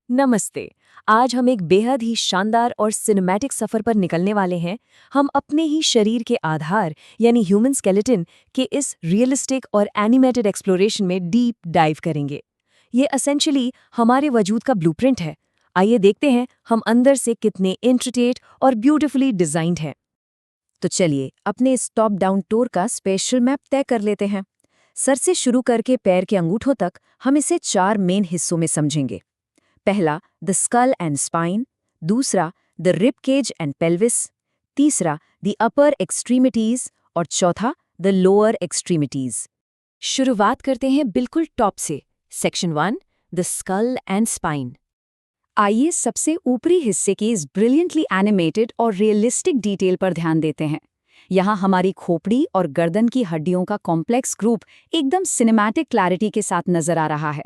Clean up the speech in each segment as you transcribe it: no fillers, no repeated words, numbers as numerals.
नमस्ते। आज हम एक बेहद ही शानदार और सिनेमैटिक सफर पर निकलने वाले हैं। हम अपने ही शरीर के आधार यानी ह्यूमन स्केलेटन के इस रियलिस्टिक और एनिमेटेड एक्सप्लोरेशन में डीप डाइव करेंगे। ये एसेंशियली हमारे वजूद का ब्लूप्रिंट है। आइए देखते हैं हम अंदर से कितने इंट्रिकेट और ब्यूटीफुली डिजाइन्ड हैं। तो चलिए अपने इस टॉप डाउन टूर का स्पेशल मैप तय कर लेते हैं। सर से शुरू करके पैर के अंगूठों तक हम इसे 4 मेन हिस्सों में समझेंगे। पहला द स्कल एंड स्पाइन, दूसरा the rib cage and pelvis, तीसरा द अपर एक्सट्रीमिटीज और चौथा द लोअर एक्सट्रीमिटीज। शुरुआत करते हैं बिल्कुल टॉप से। Section 1 the skull and spine. आइए सबसे ऊपरी हिस्से की इस ब्रिलियंटली एनिमेटेड और रियलिस्टिक डिटेल पर ध्यान देते हैं। यहाँ हमारी खोपड़ी और गर्दन की हड्डियों का कॉम्प्लेक्स ग्रुप एकदम सिनेमैटिक क्लैरिटी के साथ नजर आ रहा है।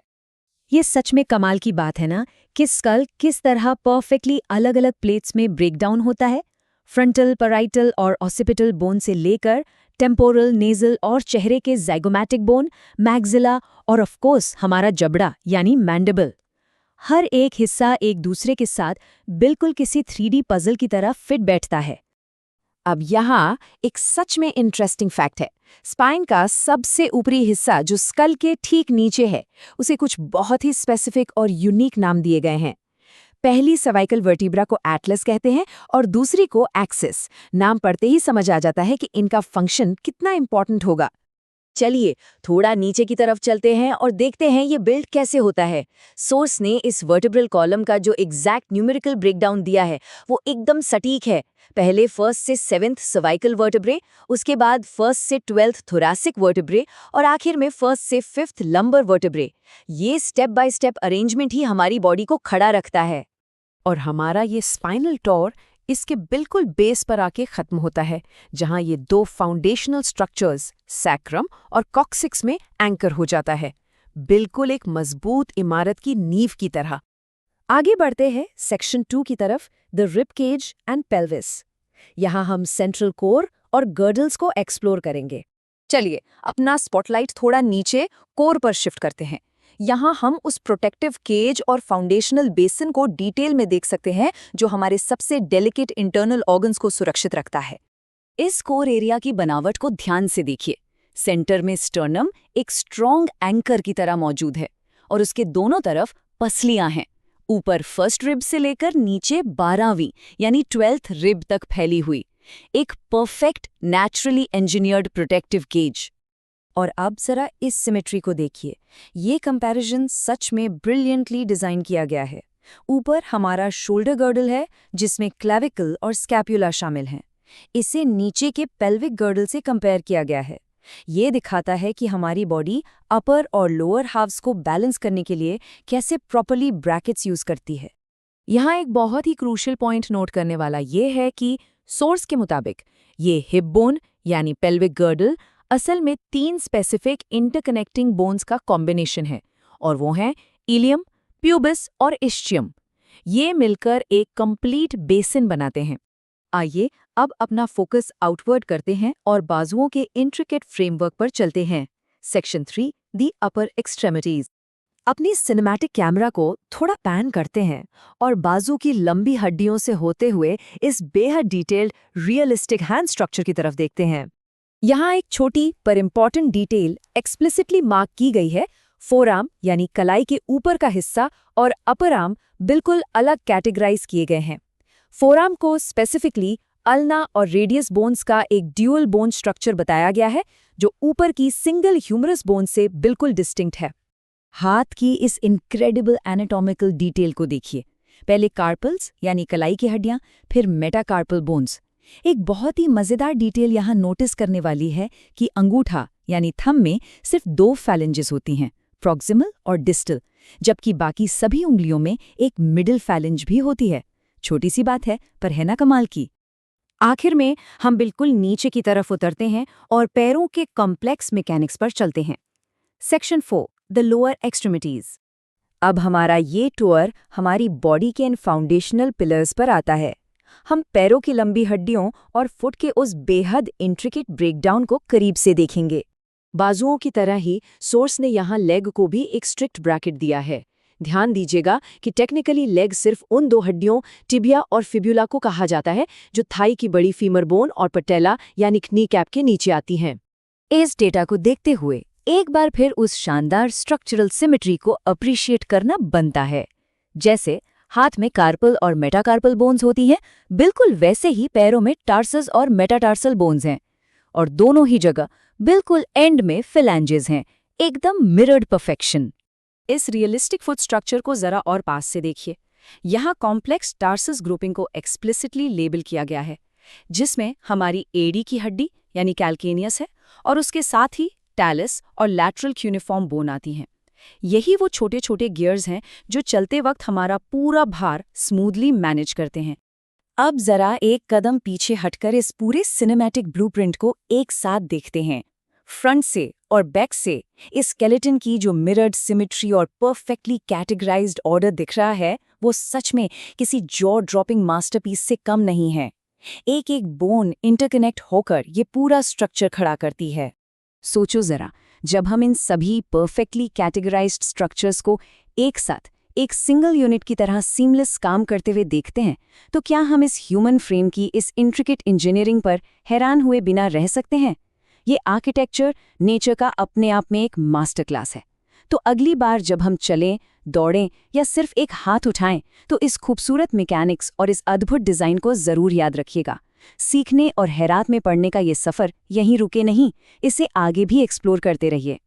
ये सच में कमाल की बात है ना कि स्कल किस तरह परफेक्टली अलग अलग प्लेट्स में ब्रेकडाउन होता है। फ्रंटल, पैराइटल और ऑसिपिटल बोन से लेकर टेम्पोरल, नेजल और चेहरे के ज़ाइगोमैटिक बोन, मैग्जिला और ऑफ कोर्स हमारा जबड़ा यानी मैंडिबल। हर एक हिस्सा एक दूसरे के साथ बिल्कुल किसी 3D पजल की तरह फिट बैठता है। अब यहाँ एक सच में इंटरेस्टिंग फैक्ट है। स्पाइन का सबसे ऊपरी हिस्सा जो स्कल के ठीक नीचे है, उसे कुछ बहुत ही स्पेसिफिक और यूनिक नाम दिए गए हैं। पहली सर्वाइकल वर्टिब्रा को एटलस कहते हैं और दूसरी को एक्सिस। नाम पढ़ते ही समझ आ जाता है कि इनका फंक्शन कितना इंपॉर्टेंट होगा। चलिए थोड़ा नीचे की तरफ चलते हैं और देखते हैं ये बिल्ड कैसे होता है। सोर्स ने इस वर्टिब्रल कॉलम का जो एग्जैक्ट न्यूमेरिकल ब्रेकडाउन दिया है वो एकदम सटीक है। पहले 1st से 7th सर्वाइकल वर्टिब्रे, उसके बाद 1st से 12th थोरैसिक वर्टिब्रे और आखिर में 1st से 5th लंबर वर्टिब्रे। ये स्टेप बाय स्टेप अरेंजमेंट ही हमारी बॉडी को खड़ा रखता है। और हमारा ये स्पाइनल टॉर इसके बिल्कुल बेस पर आके खत्म होता है, जहां ये 2 फाउंडेशनल स्ट्रक्चर्स सैक्रम और कॉक्सिक्स में एंकर हो जाता है, बिल्कुल एक मजबूत इमारत की नींव की तरह। आगे बढ़ते हैं सेक्शन 2 की तरफ, the rib cage and pelvis. यहाँ हम सेंट्रल कोर और गर्डल्स को एक्सप्लोर करेंगे। चलिए अपना स्पॉटलाइट थोड़ा नीचे कोर पर शिफ्ट करते हैं। यहाँ हम उस प्रोटेक्टिव केज और फाउंडेशनल बेसिन को डिटेल में देख सकते हैं जो हमारे सबसे डेलिकेट इंटरनल ऑर्गन्स को सुरक्षित रखता है। इस कोर एरिया की बनावट को ध्यान से देखिए। सेंटर में स्टर्नम एक स्ट्रॉन्ग एंकर की तरह मौजूद है और उसके दोनों तरफ पसलियां हैं, ऊपर फर्स्ट रिब से लेकर नीचे 12वीं यानी 12th रिब तक फैली हुई। एक perfect naturally engineered protective cage. और अब जरा इस सिमेट्री को देखिए। ये कंपैरिजन सच में ब्रिलियंटली डिजाइन किया गया है। ऊपर हमारा शोल्डर गर्डल है जिसमें क्लेविकल और स्कैपुला शामिल हैं। इसे नीचे के पेल्विक गर्डल से कंपेयर किया गया है। ये दिखाता है कि हमारी बॉडी अपर और लोअर हाफ्स को बैलेंस करने के लिए कैसे प्रॉपर्ली ब्रैकेट्स यूज करती है। यहाँ एक बहुत ही क्रूशियल पॉइंट नोट करने वाला ये है कि सोर्स के मुताबिक ये हिप बोन यानी पेल्विक गर्डल असल में 3 स्पेसिफिक इंटरकनेक्टिंग बोन्स का कॉम्बिनेशन है और वो हैं इलियम, प्यूबिस और इस्चियम। ये मिलकर एक कंप्लीट बेसिन बनाते हैं। आइए अब अपना फोकस आउटवर्ड करते हैं और बाजुओं के इंट्रिकेट फ्रेमवर्क पर चलते हैं। सेक्शन 3 दी अपर एक्सट्रेमिटीज। अपनी सिनेमैटिक कैमरा को थोड़ा पैन करते हैं और बाजू की लंबी हड्डियों से होते हुए इस बेहद डिटेल्ड रियलिस्टिक हैंड स्ट्रक्चर की तरफ देखते हैं। यहाँ एक छोटी पर इम्पॉर्टेंट डिटेल एक्सप्लिसिटली मार्क की गई है। फोरआर्म यानी कलाई के ऊपर का हिस्सा और अपर आर्म बिल्कुल अलग कैटेगराइज किए गए हैं। फोरआर्म को स्पेसिफिकली अल्ना और रेडियस बोन्स का एक ड्यूअल बोन स्ट्रक्चर बताया गया है जो ऊपर की सिंगल ह्यूमरस बोन से बिल्कुल डिस्टिंक्ट है। हाथ की इस इनक्रेडिबल एनाटॉमिकल डिटेल को देखिए। पहले कार्पल्स यानी कलाई की हड्डियां, फिर मेटाकार्पल बोन्स। एक बहुत ही मजेदार डिटेल यहाँ नोटिस करने वाली है कि अंगूठा यानी थंब में सिर्फ 2 फैलेंजेस होती हैं, प्रॉक्सिमल और डिस्टल, जबकि बाकी सभी उंगलियों में एक मिडिल फैलेंज भी होती है। छोटी सी बात है पर है ना कमाल की। आखिर में हम बिल्कुल नीचे की तरफ उतरते हैं और पैरों के कॉम्प्लेक्स मैकेनिक्स पर चलते हैं। Section 4 the lower extremities. अब हमारा ये टूर हमारी बॉडी के इन फाउंडेशनल पिलर्स पर आता है। हम पैरों की लंबी हड्डियों और फुट के उस बेहद इंट्रिकेट ब्रेकडाउन को करीब से देखेंगे। बाजुओं की तरह ही सोर्स ने यहाँ लेग को भी एक स्ट्रिक्ट ब्रैकेट दिया है। ध्यान दीजिएगा कि टेक्निकली लेग सिर्फ उन दो हड्डियों टिबिया और फिब्यूला को कहा जाता है जो थाई की बड़ी फीमर बोन और पटेला यानी नी कैप के नीचे आती हैं। इस डेटा को देखते हुए एक बार फिर उस शानदार स्ट्रक्चरल सिमेट्री को अप्रिशिएट करना बनता है। जैसे हाथ में कार्पल और मेटाकार्पल बोन्स होती हैं, बिल्कुल वैसे ही पैरों में टार्सस और मेटाटार्सल बोन्स हैं, और दोनों ही जगह बिल्कुल एंड में फिलैंजेस हैं, एकदम मिरर्ड परफेक्शन। इस रियलिस्टिक फुट स्ट्रक्चर को जरा और पास से देखिए। यहाँ कॉम्प्लेक्स टार्सस ग्रुपिंग को एक्सप्लिसिटली लेबल किया गया है, जिसमें हमारी एडी की हड्डी यानी कैल्केनियस है और उसके साथ ही टैलिस और लैटरल क्यूनिफॉर्म बोन आती हैं। यही वो छोटे छोटे गियर्स हैं जो चलते वक्त हमारा पूरा भार स्मूथली मैनेज करते हैं। अब जरा एक कदम पीछे हटकर इस पूरे सिनेमैटिक ब्लूप्रिंट को एक साथ देखते हैं। फ्रंट से और बैक से इस स्केलेटन की जो मिरर्ड सिमेट्री और परफेक्टली कैटेगराइज्ड ऑर्डर दिख रहा है, वो सच में किसी जॉ ड्रॉपिंग मास्टरपीस से कम नहीं है। एक एक बोन इंटरकनेक्ट होकर ये पूरा स्ट्रक्चर खड़ा करती है। सोचो जरा, जब हम इन सभी परफेक्टली कैटेगराइज्ड स्ट्रक्चर्स को एक साथ एक सिंगल यूनिट की तरह सीमलेस काम करते हुए देखते हैं, तो क्या हम इस ह्यूमन फ्रेम की इस इंट्रिकेट इंजीनियरिंग पर हैरान हुए बिना रह सकते हैं? ये आर्किटेक्चर नेचर का अपने आप में एक मास्टर क्लास है। तो अगली बार जब हम चलें, दौड़ें या सिर्फ एक हाथ उठाएं, तो इस खूबसूरत मैकेनिक्स और इस अद्भुत डिज़ाइन को ज़रूर याद रखिएगा। सीखने और हैरात में पड़ने का ये सफ़र यहीं रुके नहीं, इसे आगे भी एक्सप्लोर करते रहिए।